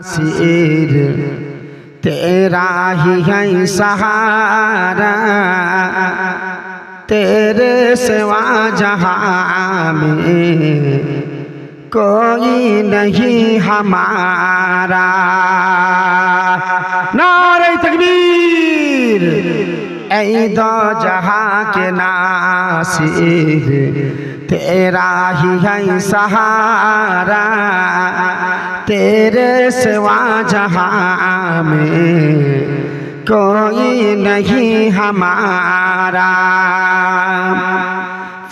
सिर तेरा ही है सहारा, तेरे सिवा जहां में कोई नहीं हमारा। नारे तकबीर। ऐ दो जहां के नासिर तेरा ही है सहारा, तेरे सिवा जहां में कोई नहीं हमारा।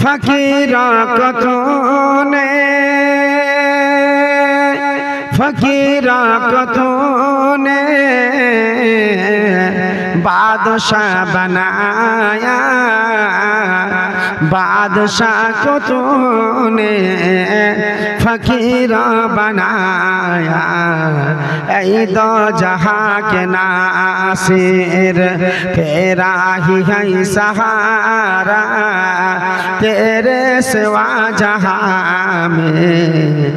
फकीरों को तूने बादशाह बनाया, बादशाह को तूने फकीर बनाया। ऐ दो जहां के नासिर तेरा ही है सहारा, तेरे सिवा जहां में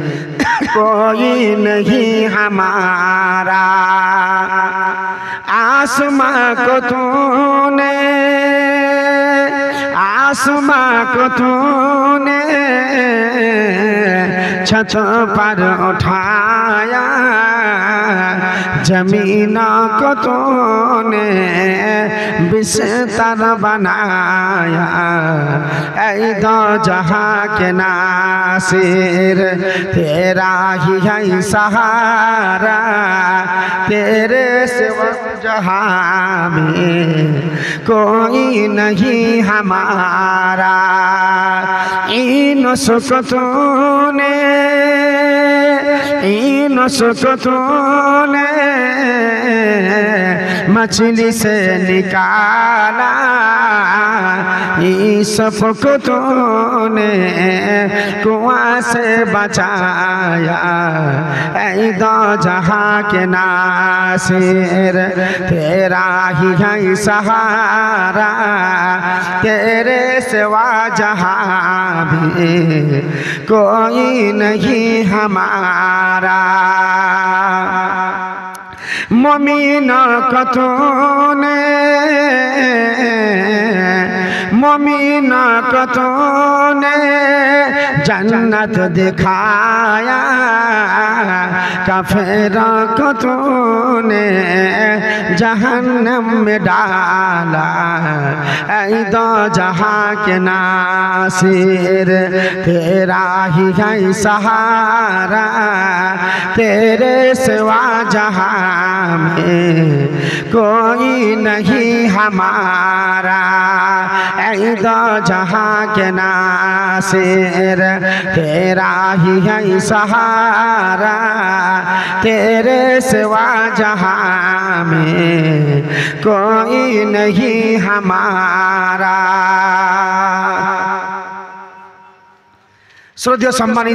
कोई नहीं हमारा। आसमां को तूने छत पर उठाया, जमीन को तूने बिस्तर बनाया। ऐ दो जहां के नासिर तेरा ही है सहारा, तेरे सिवा जहां में कोई नहीं हमारा। इन सुकूने मछली से निकाला, इस फुकतूने कुआं से बचाया। ऐ दो जहां के नासिर तेरा ही है सहारा, तेरे सिवा जहां भी कोई नहीं हमारा। मोमिनों को तूने जन्नत दिखाया, काफिरों को तूने जहन्नम में डाला। ऐ दो जहां के नासिर तेरा ही है सहारा, तेरे सिवा जहां में कोई नहीं हमारा। ऐ दो जहां के नासिर तेरा ही है सहारा, तेरे सिवा जहां में कोई नहीं हमारा। श्रद्धेय सम्मानित